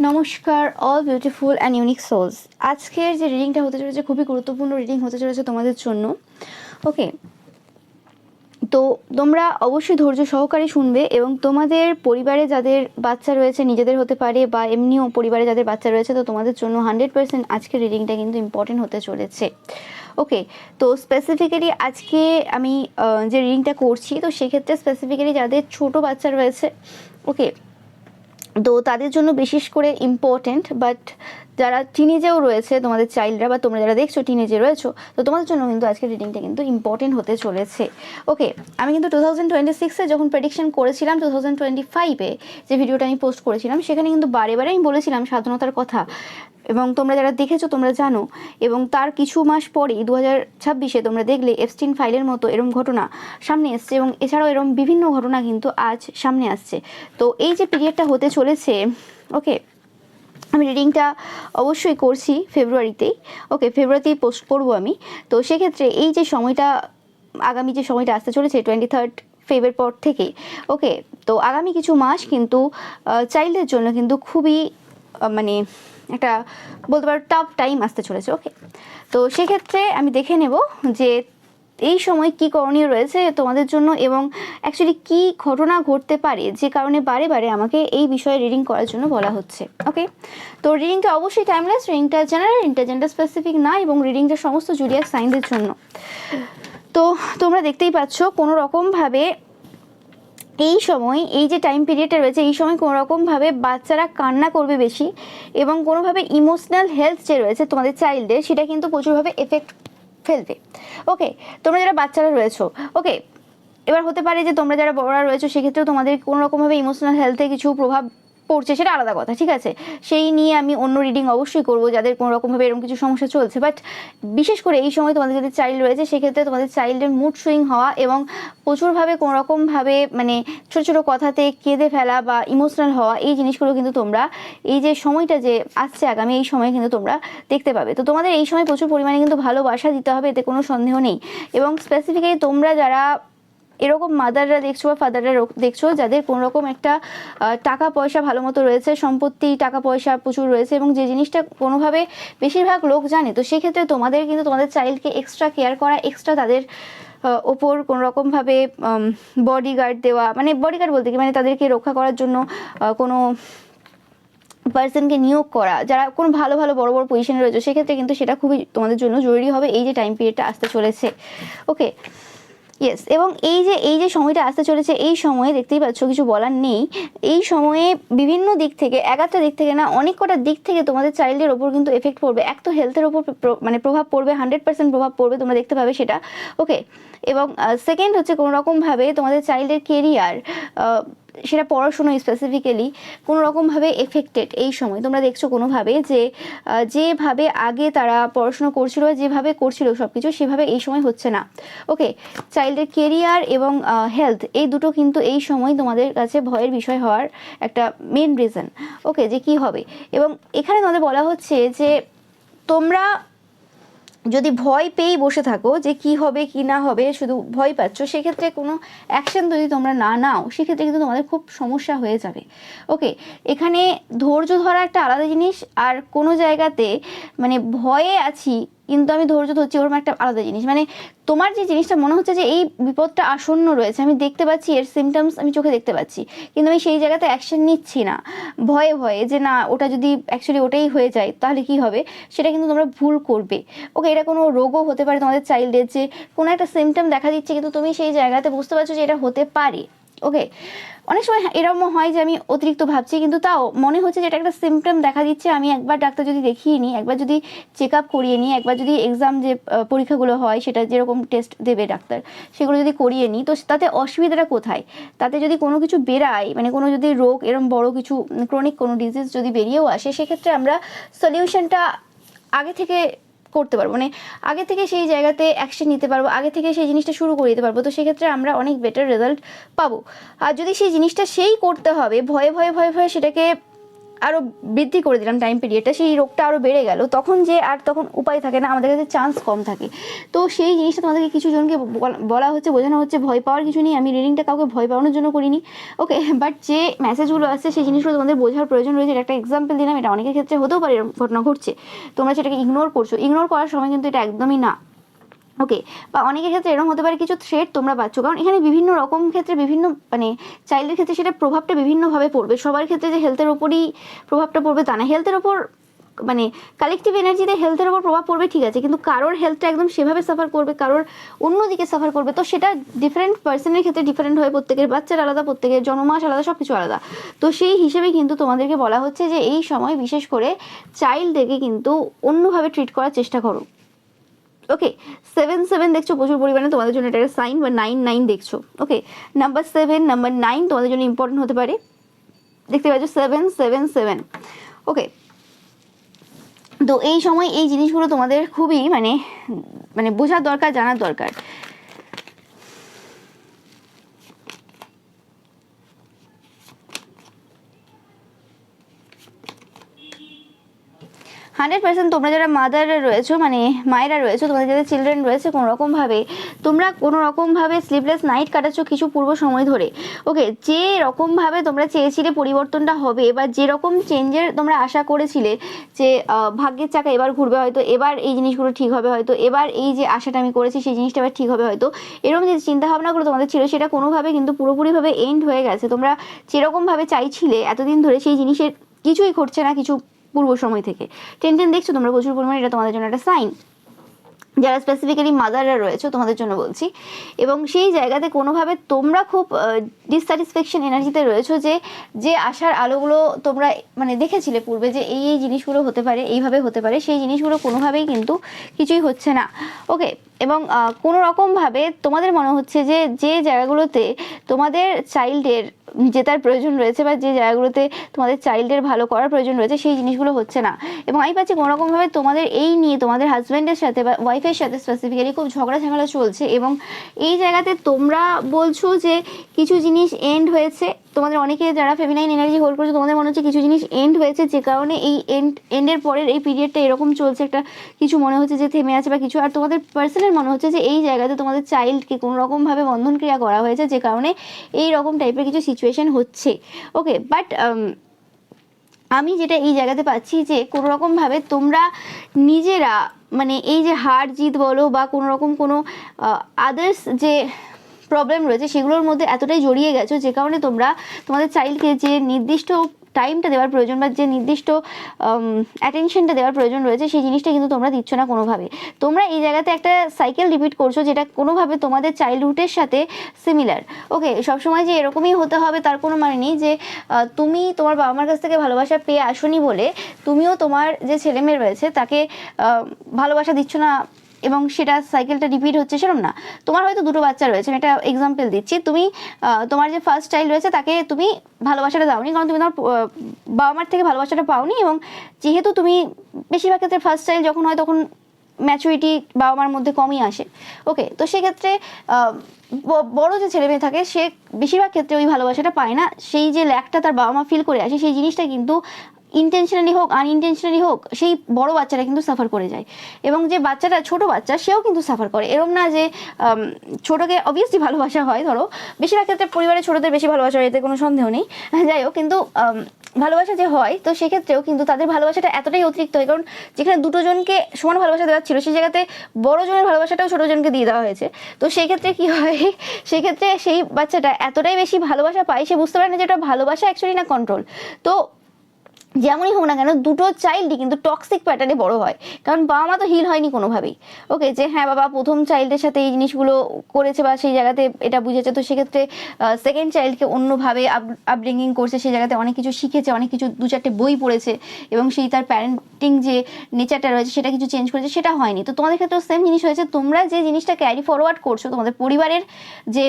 নমস্কার all beautiful and unique souls. আজকের যে রিডিংটা হতে চলেছে খুবই গুরুত্বপূর্ণ রিডিং হতে চলেছে তোমাদের জন্য। ওকে, তো তোমরা অবশ্যই ধৈর্য সহকারে শুনবে এবং তোমাদের পরিবারে যাদের বাচ্চা রয়েছে, নিজেদের হতে পারে বা এমনিও পরিবারে যাদের বাচ্চা রয়েছে, তো তোমাদের জন্য 100% আজকের রিডিংটা কিন্তু ইম্পর্টেন্ট হতে চলেছে। ওকে, তো স্পেসিফিক্যালি আজকে আমি যে রিডিংটা করছি, তো সেক্ষেত্রে স্পেসিফিক্যালি যাদের ছোট বাচ্চা রয়েছে, ওকে, তো তাদের জন্য বিশেষ করে ইম্পর্টেন্ট। বাট যারা টিনেজেও রয়েছে, তোমাদের চাইল্ডরা বা তোমরা যারা দেখছো টিনেজে রয়েছো, তো তোমাদের জন্য কিন্তু আজকের রিডিংটা কিন্তু ইম্পর্টেন্ট হতে চলেছে। ওকে, আমি কিন্তু 2026-এ যখন প্রেডিকশন করেছিলাম, 2025-এ যে ভিডিওটা আমি পোস্ট করেছিলাম, সেখানে কিন্তু বারে বারে আমি বলেছিলাম স্বাধীনতার কথা, এবং তোমরা যারা দেখেছো তোমরা জানো। এবং তার কিছু মাস পরেই 2026-এ তোমরা দেখলে এপস্টিন ফাইলের মতো এরম ঘটনা সামনে এসছে, এবং এছাড়াও এরম বিভিন্ন ঘটনা কিন্তু আজ সামনে আসছে। তো এই যে পিরিয়ডটা হতে চলেছে, ওকে, আমি রিডিংটা অবশ্যই করছি ফেব্রুয়ারিতেই। ওকে, ফেব্রুয়ারিতেই পোস্ট করবো আমি। তো সেক্ষেত্রে এই যে সময়টা, আগামী যে সময়টা আসতে চলেছে 23 ফেব্রুয়ারির পর থেকে, ওকে, তো আগামী কিছু মাস কিন্তু চাইল্ডের জন্য কিন্তু খুবই মানে একটা বলতে পারো টাফ টাইম আসতে চলেছে। ওকে, তো সেক্ষেত্রে আমি দেখে নেব যে এই সময় কি করণীয় রয়েছে তোমাদের জন্য, এবং অ্যাকচুয়ালি কি ঘটনা ঘটতে পারে যে কারণে বারে বারে আমাকে এই বিষয়ে রিডিং করার জন্য বলা হচ্ছে। ওকে, তো রিডিংটা অবশ্যই টাইমলেস, রিডিংটা জেনারেল, রিডিংটা জেন্ডার স্পেসিফিক না, এবং রিডিংটা সমস্ত জুডিয়াক সাইনদের জন্য। তো তোমরা দেখতেই পাচ্ছ কোনো রকমভাবে এই সময়, এই যে টাইম পিরিয়ডটা রয়েছে, এই সময় কোনো রকমভাবে বাচ্চারা কান্না করবে বেশি, এবং কোনোভাবে ইমোশনাল হেলথ যে রয়েছে তোমাদের চাইল্ডের, সেটা কিন্তু প্রচুরভাবে এফেক্ট ফেলবে। ওকে, তোমরা যারা বাচ্চারা রয়েছো, ওকে, এবার হতে পারে যে তোমরা যারা বড়রা রয়েছো সেক্ষেত্রেও তোমাদের কোনো রকমভাবে ইমোশনাল হেলথে কিছু প্রভাব পড়ছে, সেটা আলাদা কথা, ঠিক আছে, সেই নিয়ে আমি অন্য রিডিং অবশ্যই করবো যাদের কোনো রকমভাবে এরকম কিছু সমস্যা চলছে। বাট বিশেষ করে এই সময় তোমাদের যাদের চাইল্ড রয়েছে, সেক্ষেত্রে তোমাদের চাইল্ডের মুড সুইং হওয়া এবং প্রচুরভাবে কোনো রকমভাবে মানে ছোটো ছোটো কথাতে কেঁদে ফেলা বা ইমোশনাল হওয়া, এই জিনিসগুলো কিন্তু তোমরা এই যে সময়টা যে আসছে আগামী, এই সময় কিন্তু তোমরা দেখতে পাবে। তো তোমাদের এই সময় প্রচুর পরিমাণে কিন্তু ভালোবাসা দিতে হবে, এতে কোনো সন্দেহ নেই। এবং স্পেসিফিক্যালি তোমরা যারা এরকম মাদাররা দেখছো বা ফাদাররা দেখছো, যাদের কোনো রকম একটা টাকা পয়সা ভালো মতো রয়েছে, সম্পত্তি টাকা পয়সা প্রচুর রয়েছে, এবং যে জিনিসটা কোনোভাবে বেশিরভাগ লোক জানে, তো সেক্ষেত্রে তোমাদের কিন্তু তোমাদের চাইল্ডকে এক্সট্রা কেয়ার করা, এক্সট্রা তাদের ওপর কোনো রকমভাবে বডিগার্ড দেওয়া, মানে বডিগার্ড বলতে কি মানে তাদেরকে রক্ষা করার জন্য কোনো পার্সনকে নিয়োগ করা, যারা কোনো ভালো ভালো বড় বড় পজিশনে রয়েছে, সেক্ষেত্রে কিন্তু সেটা খুবই তোমাদের জন্য জরুরি হবে এই যে টাইম পিরিয়ডটা আসতে চলেছে। ওকে, ইয়েস, এবং এই যে সময়টা আসতে চলেছে, এই সময়ে দেখতেই পাচ্ছ কিছু বলার নেই। এই সময়ে বিভিন্ন দিক থেকে, একটা দিক থেকে না, অনেক কটা দিক থেকে তোমাদের চাইল্ডের ওপর কিন্তু এফেক্ট পড়বে। এক তো হেলথের ওপর মানে প্রভাব পড়বে, 100% প্রভাব পড়বে, তোমরা দেখতে পাবে সেটা। ওকে, এবং সেকেন্ড হচ্ছে কোনো রকমভাবে তোমাদের চাইল্ডের কেরিয়ার, সেটা পড়াশুনো স্পেসিফিক্যালি কোনো রকমভাবে এফেক্টেড এই সময়। তোমরা দেখছো কোনোভাবে যে যেভাবে আগে তারা পড়াশুনো করছিল, যেভাবে করছিল সব কিছু, সেভাবে এই সময় হচ্ছে না। ওকে, চাইল্ডের কেরিয়ার এবং হেলথ, এই দুটো কিন্তু এই সময় তোমাদের কাছে ভয়ের বিষয় হওয়ার একটা মেন রিজন। ওকে, যে কি হবে, এবং এখানে তোমাদের বলা হচ্ছে যে তোমরা যদি ভয় পেয়েই বসে থাকো যে কি হবে কি না হবে, শুধু ভয় পাচ্ছ, সেক্ষেত্রে কোনো অ্যাকশন যদি তোমরা না নাও, সেক্ষেত্রে কিন্তু তোমাদের খুব সমস্যা হয়ে যাবে। ওকে, এখানে ধৈর্য ধরা একটা আলাদা জিনিস, আর কোনো জায়গাতে মানে ভয়ে আছি কিন্তু আমি ধৈর্য ধরছি, ওরকম একটা আলাদা জিনিস। মানে তোমার যে জিনিসটা মনে হচ্ছে যে এই বিপদটা আসন্ন রয়েছে, আমি দেখতে পাচ্ছি এর সিমটমস, আমি চোখে দেখতে পাচ্ছি, কিন্তু আমি সেই জায়গাতে অ্যাকশন নিচ্ছি না, ভয়ে ভয়ে যে না ওটা যদি অ্যাকচুয়ালি ওটাই হয়ে যায় তাহলে কি হবে, সেটা কিন্তু তোমরা ভুল করবে। ওকে, এটা কোনো রোগও হতে পারে তোমাদের চাইল্ডের, যে কোনো একটা সিমটম দেখা দিচ্ছে কিন্তু তুমি সেই জায়গাতে বুঝতে পারছো যে এটা হতে পারে। ওকে, অনেক সময় এরকমও হয় যে আমি অতিরিক্ত ভাবছি, কিন্তু তাও মনে হচ্ছে যে এটা একটা সিমটম দেখা দিচ্ছে, আমি একবার ডাক্তার যদি দেখিয়ে নিই, একবার যদি চেক আপ করিয়ে নিই, একবার যদি এক্সাম যে পরীক্ষাগুলো হয় সেটা যেরকম টেস্ট দেবে ডাক্তার, সেগুলো যদি করিয়ে নিই, তো তাতে অসুবিধাটা কোথায়? তাতে যদি কোনো কিছু বেরায়, মানে কোনো যদি রোগ এরকম বড় কিছু ক্রনিক কোনো ডিজিজ যদি বেরিয়েও আসে, সেক্ষেত্রে আমরা সলিউশনটা আগে থেকে করতে পারবো, মানে আগে থেকে সেই জায়গাতে অ্যাকশন নিতে পারবো, আগে থেকে সেই জিনিসটা শুরু করে দিতে পারবো, তো সেক্ষেত্রে আমরা অনেক বেটার রেজাল্ট পাবো। আর যদি সেই জিনিসটা সেই করতে হবে ভয়ে ভয়ে ভয়ে ভয়ে সেটাকে আরও বৃদ্ধি করে দিলাম টাইম পিরিয়ডটা, সেই রোগটা আরও বেড়ে গেল, তখন যে আর তখন উপায় থাকে না, আমাদের কাছে চান্স কম থাকে। তো সেই জিনিসটা তোমাদেরকে কিছু জনকে বলা হচ্ছে, বোঝানো হচ্ছে ভয় পাওয়ার কিছু নেই, আমি রিডিংটা কাউকে ভয় পাওয়ানোর জন্য করিনি, ওকে। বাট যে মেসেজগুলো আসছে সেই জিনিসগুলো তোমাদের বোঝার প্রয়োজন রয়েছে। এটা একটা এক্সাম্পল দিলাম, এটা অনেকের ক্ষেত্রে হতেও পারে এরকম ঘটনা ঘটছে, তোমরা সেটাকে ইগনোর করছো, ইগনোর করার সময় কিন্তু এটা একদমই না, ওকে। বা অনেকের ক্ষেত্রে এরকম হতে পারে কিছু থ্রেট তোমরা পাচ্ছ, কারণ এখানে বিভিন্ন রকম ক্ষেত্রে বিভিন্ন মানে চাইল্ডের ক্ষেত্রে সেটা প্রভাবটা বিভিন্নভাবে পড়বে। সবার ক্ষেত্রে যে হেলথের ওপরই প্রভাবটা পড়বে তা না, হেলথের ওপর মানে কালেকটিভ এনার্জিতে হেলথের ওপর প্রভাব পড়বে ঠিক আছে, কিন্তু কারোর হেলথটা একদম সেভাবে সাফার করবে, কারোর অন্যদিকে সাফার করবে, তো সেটা ডিফারেন্ট পার্সনের ক্ষেত্রে ডিফারেন্ট হয়, প্রত্যেকের বাচ্চার আলাদা, প্রত্যেকের জন্মমাস আলাদা, সব কিছু আলাদা। তো সেই হিসেবে কিন্তু তোমাদেরকে বলা হচ্ছে যে এই সময় বিশেষ করে চাইল্ডদেরকে কিন্তু অন্যভাবে ট্রিট করার চেষ্টা করো, ওকে। 7 দেখছো প্রচুর পরিমাণে তোমাদের জন্য এটা একটা সাইন, বা 9 দেখছো, ওকে। নাম্বার 7, নাম্বার 9 তোমাদের জন্য ইম্পর্টেন্ট হতে পারে, দেখতে পাচ্ছ 7, ওকে। তো এই সময় এই জিনিসগুলো তোমাদের খুবই মানে মানে বোঝার দরকার, জানার দরকার। 100% তোমরা যারা মাদার রয়েছো, মানে মায়েরা রয়েছো, তোমাদের যাদের চিলড্রেন রয়েছে, তোমরা কোনো রকমভাবে স্লিপলেস নাইট কাটাচ্ছ কিছু পূর্ব সময় ধরে, ওকে। যে রকমভাবে তোমরা চেয়েছিলে পরিবর্তনটা হবে, বা যেরকম চেঞ্জের তোমরা আশা করেছিলে যে ভাগ্যের চাকা এবার ঘুরবে, হয়তো এবার এই জিনিসগুলো ঠিক হবে, হয়তো এবার এই যে আশাটা আমি করেছি সেই জিনিসটা এবার ঠিক হবে, হয়তো এরকম যে চিন্তাভাবনাগুলো তোমাদের ছিল সেটা কোনোভাবে কিন্তু পুরোপুরিভাবে এন্ড হয়ে গেছে। তোমরা যেরকমভাবে চাইছিলে এতদিন ধরে সেই জিনিসের কিছুই ঘটছে না কিছু পূর্ব সময় থেকে। 10 দেখছো তোমরা প্রচুর পরিমাণে, এটা তোমাদের জন্য একটা সাইন, যারা স্পেসিফিক্যালি মাদাররা রয়েছে তোমাদের জন্য বলছি। এবং সেই জায়গাতে কোনোভাবে তোমরা খুব ডিসস্যাটিসফ্যাকশন এনার্জিতে রয়েছো, যে আশার আলোগুলো তোমরা মানে দেখেছিলে পূর্বে যে এই জিনিসগুলো হতে পারে, এইভাবে হতে পারে, সেই জিনিসগুলো কোনোভাবেই কিন্তু কিছুই হচ্ছে না, ওকে। এবং কোনো রকমভাবে তোমাদের মনে হচ্ছে যে জায়গাগুলোতে তোমাদের চাইল্ডের জেতার প্রয়োজন রয়েছে, বা যে জায়গাগুলোতে তোমাদের চাইল্ডের ভালো করার প্রয়োজন রয়েছে, সেই জিনিসগুলো হচ্ছে না। এবং আমি পাচ্ছি কোনো রকমভাবে তোমাদের এই নিয়ে তোমাদের হাজব্যান্ডের সাথে বা ওয়াইফের সাথে স্পেসিফিক্যালি খুব ঝগড়া ঝামেলা চলছে, এবং এই জায়গাতে তোমরা বলছো যে কিছু জিনিস এন্ড হয়েছে, তোমাদের অনেকে যারা ফেমিনাইন এনার্জি হোল্ড করছে তোমাদের মনে হচ্ছে কিছু জিনিস এন্ড হয়েছে, যে কারণে এই এন্ডের পরের এই পিরিয়ডটা এরকম চলছে, একটা কিছু মনে হচ্ছে যে থেমে আছে বা কিছু। আর তোমাদের পার্সনের মনে হচ্ছে যে এই জায়গাতে তোমাদের চাইল্ডকে কোনো রকমভাবে বন্ধন ক্রিয়া করা হয়েছে, যে কারণে এই রকম টাইপের কিছু সিচুয়েশন হচ্ছে, ওকে। বাট আমি যেটা এই জায়গাতে পাচ্ছি যে কোনো রকমভাবে তোমরা নিজেরা মানে এই যে হার জিত বলো বা কোনো রকম কোনো আদার্স যে প্রবলেম রয়েছে সেগুলোর মধ্যে এতটাই জড়িয়ে গেছো, যে কারণে তোমরা তোমাদের চাইল্ডকে যে নির্দিষ্ট টাইমটা দেওয়ার প্রয়োজন বা যে নির্দিষ্ট অ্যাটেনশনটা দেওয়ার প্রয়োজন রয়েছে সেই জিনিসটা কিন্তু তোমরা দিচ্ছ না কোনোভাবে। তোমরা এই জায়গাতে একটা সাইকেল রিপিট করছো, যেটা কোনোভাবে তোমাদের চাইল্ডহুডের সাথে সিমিলার, ওকে। সবসময় যে এরকমই হতে হবে তার কোনো মানে নেই, যে তুমি তোমার বাবা মার কাছ থেকে ভালোবাসা পেয়ে আসোনি বলে তুমিও তোমার যে ছেলেমেয়ে রয়েছে তাকে ভালোবাসা দিচ্ছ না, এবং সেটা সাইকেলটা রিপিট হচ্ছে সেরকম না। তোমার হয়তো দুটো বাচ্চা রয়েছে, আমি একটা এক্সাম্পল দিচ্ছি, তুমি তোমার যে ফার্স্ট চাইল্ড রয়েছে তাকে তুমি ভালোবাসাটা দাওনি, কারণ তুমি তোমার বাবা মার থেকে ভালোবাসাটা পাওনি, এবং যেহেতু তুমি বেশিরভাগ ক্ষেত্রে ফার্স্ট চাইল্ড যখন হয় তখন ম্যাচুরিটি বাবা মার মধ্যে কমই আসে, ওকে। তো সেক্ষেত্রে বড় যে ছেলে মেয়ে থাকে সে বেশিরভাগ ক্ষেত্রে ওই ভালোবাসাটা পায় না, সেই যে ল্যাকটা তার বাবা মা ফিল করে আসে সেই জিনিসটা কিন্তু ইন্টেনশনালি হোক আনইনটেনশনালি হোক সেই বড় বাচ্চাটা কিন্তু সাফার করে যায়, এবং যে বাচ্চাটা ছোট বাচ্চা সেও কিন্তু সাফার করে। এরকম না যে ছোটকে অবভিয়াসলি ভালোবাসা হয়, ধরো বেশিরভাগ ক্ষেত্রে পরিবারে ছোটদের বেশি ভালোবাসা হয়, এতে কোনো সন্দেহ নেই, যাই হোক, কিন্তু ভালোবাসা যে হয় তো সেক্ষেত্রেও কিন্তু তাদের ভালোবাসাটা এতটাই অতিরিক্ত হয়, কারণ যেখানে দুটো জনকে সমান ভালোবাসা দেওয়া ছিল সেই জায়গাতে বড় জনের ভালোবাসাটাও ছোট জনকে দিয়ে দেওয়া হয়েছে। তো সেই ক্ষেত্রে কি হয়, সেক্ষেত্রে সেই বাচ্চাটা এতটাই বেশি ভালোবাসা পায় সে বুঝতে পারে না যে এটা ভালোবাসা অ্যাকচুয়ালি না কন্ট্রোল। তো যেমনই হোক না কেন দুটো চাইল্ডই কিন্তু টক্সিক প্যাটার্নে বড় হয়, কারণ বাবা মা তো হিল হয়নি কোনোভাবেই, ওকে। যে হ্যাঁ বাবা প্রথম চাইল্ডের সাথে এই জিনিসগুলো করেছে বা সেই জায়গাতে এটা বুঝেছে, তো সেক্ষেত্রে সেকেন্ড চাইল্ডকে অন্যভাবে আপব্রিঙ্গিং করছে, সেই জায়গাতে অনেক কিছু শিখেছে, অনেক কিছু 2-4টে বই পড়েছে, এবং সেই তার প্যারেন্টিং যে নেচারটা রয়েছে সেটা কিছু চেঞ্জ করেছে, সেটা হয়নি। তো তোমাদের ক্ষেত্রেও সেম জিনিস হয়েছে, তোমরা যে জিনিসটা ক্যারি ফরওয়ার্ড করছো তোমাদের পরিবারের যে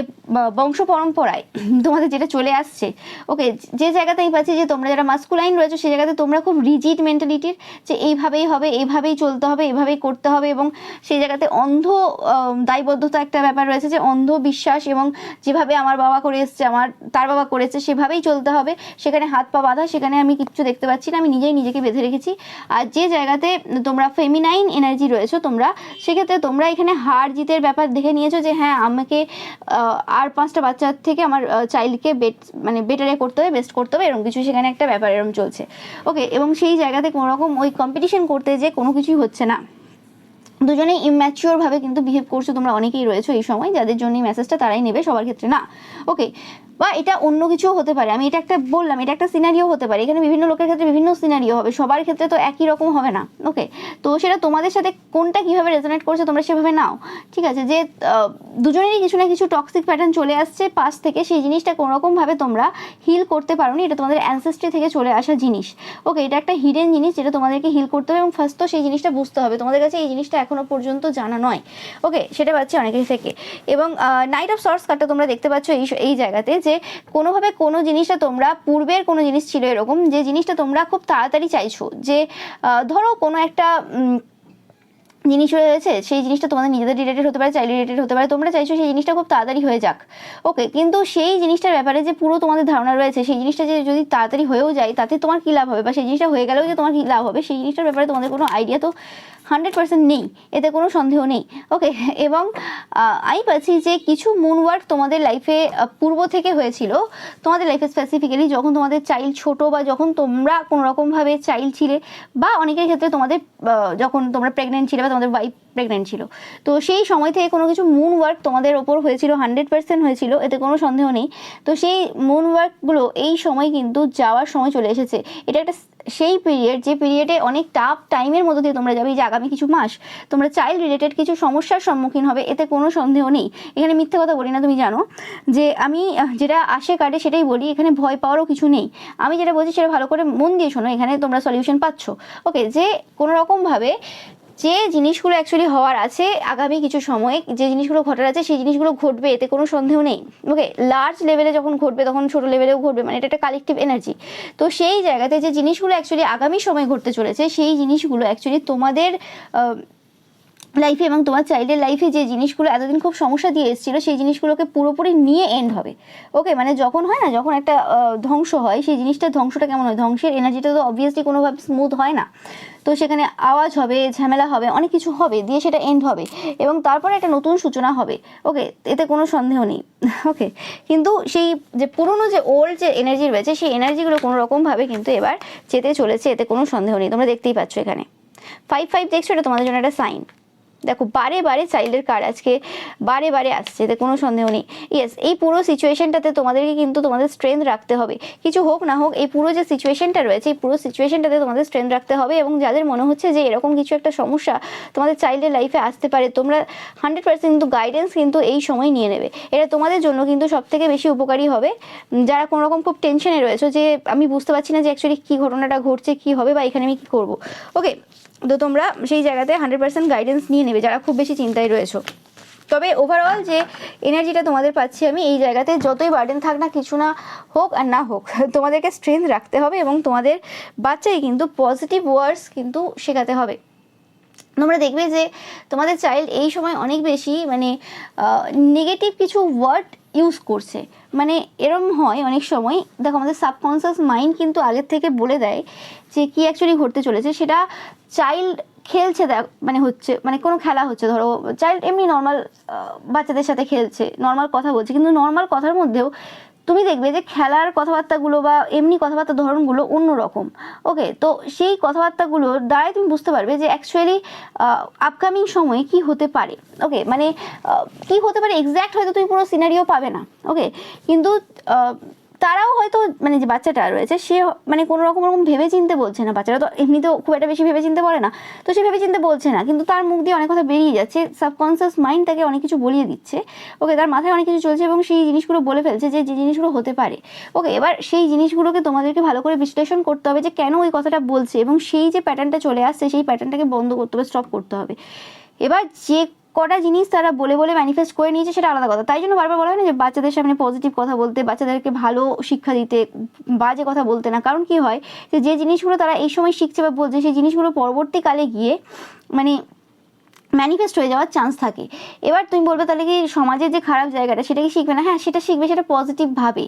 বংশ পরম্পরায় তোমাদের যেটা চলে আসছে, ওকে। যে জায়গাতেই পাচ্ছি যে তোমরা যারা মাস্কুলাইন রয়েছে সেই জায়গাতে তোমরা খুব রিজিড মেন্টালিটির, যে এইভাবেই হবে, এইভাবেই চলতে হবে, এইভাবেই করতে হবে, এবং সেই জায়গাতে অন্ধ দায়বদ্ধতা একটা ব্যাপার রয়েছে, যে অন্ধ বিশ্বাস, এবং যেভাবে আমার বাবা করে এসছে, তার বাবা করেছে, সেভাবেই চলতে হবে। সেখানে হাত পা বাঁধা, সেখানে আমি কিচ্ছু দেখতে পাচ্ছি না, আমি নিজেই নিজেকে বেঁধে রেখেছি। আর যে জায়গাতে তোমরা ফেমিনাইন এনার্জি রয়েছো তোমরা, সেক্ষেত্রে তোমরা এখানে হার জিতের ব্যাপার দেখে নিয়েছো, যে হ্যাঁ আমাকে আর 5টা বাচ্চার থেকে আমার চাইল্ডকে বেটারে করতে হবে, বেস্ট করতে হবে, এরকম কিছু সেখানে একটা ব্যাপার এরকম চলছে। ওকে, এবং সেই জায়গাতে কোনো রকম ওই কম্পিটিশন করতে যে কোনো কিছুই হচ্ছে না, দুজনেই ইম্যাচিওরভাবে কিন্তু বিহেভ করছো তোমরা অনেকেই রয়েছো এই সময়, যাদের জন্য এই মেসেজটা তারাই নেবে, সবার ক্ষেত্রে না। ওকে, বা এটা অন্য কিছুও হতে পারে, আমি এটা একটা বললাম, এটা একটা সিনারিও হতে পারে, এখানে বিভিন্ন লোকের ক্ষেত্রে বিভিন্ন সিনারিও হবে, সবার ক্ষেত্রে তো একই রকম হবে না। ওকে, তো সেটা তোমাদের সাথে কোনটা কিভাবে রেজোনেট করছে তোমরা সেভাবে নাও, ঠিক আছে। যে দুজনেরই কিছু না কিছু টক্সিক প্যাটার্ন চলে আসছে পাশ থেকে, সেই জিনিসটা কোনোরকমভাবে তোমরা হিল করতে পারোনি, এটা তোমাদের অ্যানসেস্ট্রি থেকে চলে আসা জিনিস। ওকে, এটা একটা হিডেন জিনিস যেটা তোমাদেরকে হিল করতে হবে, এবং ফার্স্ট তো সেই জিনিসটা বুঝতে হবে, তোমাদের কাছে এই জিনিসটা এখনো পর্যন্ত জানা নয়। ওকে, সেটা পাচ্ছি অনেকের থেকে। এবং নাইট অফ সর্টস কার্ডটা তোমরা দেখতে পাচ্ছ এই জায়গাতে, যে কোনোভাবে কোনো জিনিসটা তোমরা পূর্বের কোনো জিনিস ছিল এরকম, যে জিনিসটা তোমরা খুব তাড়াতাড়ি চাইছো, যে ধরো কোনো একটা জিনিস রয়েছে, সেই জিনিসটা তোমাদের নিজেদের রিলেটেড হতে পারে, চাইল্ড রিলেটেড হতে পারে, তোমরা চাইছো সেই জিনিসটা খুব তাড়াতাড়ি হয়ে যাক। ওকে, কিন্তু সেই জিনিসটার ব্যাপারে যে পুরো তোমাদের ধারণা রয়েছে, সেই জিনিসটা যে যদি তাড়াতাড়ি হয়েও যায় তাতে তোমার কী লাভ হবে, বা সেই জিনিসটা হয়ে গেলেও যে তোমার কী লাভ হবে, সেই জিনিসটার ব্যাপারে তোমাদের কোনো আইডিয়া তো 100% নেই, এতে কোনো সন্দেহ নেই। ওকে, এবং আমি পাচ্ছি যে কিছু মুন ওয়ার্ক তোমাদের লাইফে পূর্ব থেকে হয়েছিল, তোমাদের লাইফে স্পেসিফিক্যালি যখন তোমাদের চাইল্ড ছোট, বা যখন তোমরা কোনোরকমভাবে চাইল্ড ছিলে, বা অনেকের ক্ষেত্রে তোমাদের যখন তোমরা প্রেগনেন্ট ছিলে, বা তোমাদের ওয়াইফ প্রেগনেন্ট ছিল, তো সেই সময় থেকে কোনো কিছু মুন ওয়ার্ক তোমাদের ওপর হয়েছিল, 100% হয়েছিল, এতে কোনো সন্দেহ নেই। তো সেই মুন ওয়ার্কগুলো এই সময় কিন্তু যাওয়ার সময় চলে এসেছে। এটা একটা সেই পিরিয়ড, যে পিরিয়ডে অনেক টাফ টাইমের মধ্যে দিয়ে তোমরা যাবে, যে আগামী কিছু মাস তোমরা চাইল্ড রিলেটেড কিছু সমস্যার সম্মুখীন হবে, এতে কোনো সন্দেহ নেই। এখানে মিথ্যে কথা বলি না, তুমি জানো যে আমি যেটা আসে কাটে সেটাই বলি, এখানে ভয় পাওয়ারও কিছু নেই। আমি যেটা বলছি সেটা ভালো করে মন দিয়ে শোনো, এখানে তোমরা সলিউশন পাচ্ছ। ওকে, যে কোনো রকমভাবে যে জিনিসগুলো অ্যাকচুয়ালি হওয়ার আছে আগামী কিছু সময়ে, যে জিনিসগুলো ঘটার আছে সেই জিনিসগুলো ঘটবে, এতে কোনো সন্দেহ নেই। ওকে, লার্জ লেভেলে যখন ঘটবে তখন ছোটো লেভেলেও ঘটবে, মানে এটা একটা কালেকটিভ এনার্জি। তো সেই জায়গাতে যে জিনিসগুলো অ্যাকচুয়ালি আগামী সময় ঘটতে চলেছে, সেই জিনিসগুলো অ্যাকচুয়ালি তোমাদের লাইফে এবং তোমার চাইল্ডের লাইফে যে জিনিসগুলো এতদিন খুব সমস্যা দিয়ে এসেছিলো, সেই জিনিসগুলোকে পুরোপুরি নিয়ে এন্ড হবে। ওকে, মানে যখন হয় না, যখন একটা ধ্বংস হয়, সেই জিনিসটার ধ্বংসটা কেমন হয়, ধ্বংসের এনার্জিটা তো অবভিয়াসলি কোনোভাবে স্মুথ হয় না, তো সেখানে আওয়াজ হবে, ঝামেলা হবে, অনেক কিছু হবে, দিয়ে সেটা এন্ড হবে, এবং তারপরে একটা নতুন সূচনা হবে। ওকে, এতে কোনো সন্দেহ নেই। ওকে, কিন্তু সেই যে পুরনো যে ওল্ড যে এনার্জি রয়েছে, সেই এনার্জিগুলো কোনো রকমভাবে কিন্তু এবার যেতে চলেছে, এতে কোনো সন্দেহ নেই। তোমরা দেখতেই পাচ্ছ এখানে 5-5 দেখছো, এটা তোমাদের জন্য একটা সাইন। দেখো বারে বারে চাইল্ডের কার্ড আজকে বারে বারে আসছে, এতে কোনো সন্দেহ নেই। ইয়েস, এই পুরো সিচুয়েশনটাতে তোমাদেরকে কিন্তু তোমাদের স্ট্রেংথ রাখতে হবে, কিছু হোক না হোক, এই পুরো যে সিচুয়েশনটা রয়েছে, এই পুরো সিচুয়েশনটাতে তোমাদের স্ট্রেংথ রাখতে হবে। এবং যাদের মনে হচ্ছে যে এরকম কিছু একটা সমস্যা তোমাদের চাইল্ডের লাইফে আসতে পারে, তোমরা 100% কিন্তু গাইডেন্স কিন্তু এই সময় নিয়ে নেবে, এটা তোমাদের জন্য কিন্তু সব থেকে বেশি উপকারী হবে। যারা কোনো রকম খুব টেনশনে রয়েছে, যে আমি বুঝতে পারছি না যে অ্যাকচুয়ালি কী ঘটনাটা ঘটছে, কী হবে, বা এখানে আমি কী করবো, ওকে, তো তোমরা সেই জায়গাতে 100% গাইডেন্স নিয়ে নেবে, যারা খুব বেশি চিন্তায় রয়েছো। তবে ওভারঅল যে এনার্জিটা তোমাদের পাচ্ছি আমি এই জায়গাতে, যতই বার্ডেন থাক না, কিছু না হোক আর না হোক, তোমাদেরকে স্ট্রেংথ রাখতে হবে, এবং তোমাদের বাচ্চাকে কিন্তু পজিটিভ ওয়ার্ডস কিন্তু শেখাতে হবে। তোমরা দেখবে যে তোমাদের চাইল্ড এই সময় অনেক বেশি নেগেটিভ কিছু ওয়ার্ড ইউজ করছে, মানে এরম হয় অনেক সময়। দেখো আমাদের সাবকনসিয়াস মাইন্ড কিন্তু আগের থেকে বলে দেয় যে কি অ্যাকচুয়ালি ঘটতে চলেছে, সেটা চাইল্ড খেলছে, হচ্ছে কোনো খেলা হচ্ছে, ধরো চাইল্ড এমনি নর্মাল বাচ্চাদের সাথে খেলছে, নর্মাল কথা বলছে, কিন্তু নর্মাল কথার মধ্যেও তুমি দেখবে যে খেলার কথাবার্তাগুলো বা এমনি কথাবার্তার ধরনগুলো অন্যরকম। ওকে, তো সেই কথাবার্তাগুলোর দ্বারাই তুমি বুঝতে পারবে যে অ্যাকচুয়ালি আপকামিং সময়ে কি হতে পারে। ওকে, কি হতে পারে এক্স্যাক্ট হয়তো তুমি পুরো সিনারিও পাবে না। ওকে, কিন্তু তারাও হয়তো যে বাচ্চাটা রয়েছে সে কোনো রকম ভেবে চিনতে বলছে না, বাচ্চারা তো এমনিতেও খুব একটা বেশি ভেবে চিনতে পারে না, তো সে ভেবে চিনতে বলছে না, কিন্তু তার মুখ দিয়ে অনেক কথা বেরিয়ে যাচ্ছে, সাবকনসিয়াস মাইন্ড তাকে অনেক কিছু বলিয়ে দিচ্ছে। ওকে, তার মাথায় অনেক কিছু চলছে, এবং সেই জিনিসগুলো বলে ফেলছে যে জিনিসগুলো হতে পারে। ওকে, এবার সেই জিনিসগুলোকে তোমাদেরকে ভালো করে বিশ্লেষণ করতে হবে যে কেন ওই কথাটা বলছে, এবং সেই যে প্যাটার্নটা চলে আসছে সেই প্যাটার্নটাকে বন্ধ করতে হবে, স্টপ করতে হবে। এবার যে কটা জিনিস তারা বলে বলে ম্যানিফেস্ট করে নিয়েছে সেটা আলাদা কথা। তাই জন্য বারবার বলা হয় না যে বাচ্চাদের সামনে পজিটিভ কথা বলতে, বাচ্চাদেরকে ভালো শিক্ষা দিতে, বাজে কথা বলতে না। কারণ কি হয় যে জিনিসগুলো তারা এই সময় শিখছে বা বলছে সেই জিনিসগুলো পরবর্তীকালে গিয়ে মানে ম্যানিফেস্ট হয়ে যাওয়ার চান্স থাকে। এবার তুমি বলবে তাহলে কি সমাজের যে খারাপ জায়গাটা সেটা কি শিখবে না? হ্যাঁ, সেটা শিখবে, সেটা পজিটিভভাবে।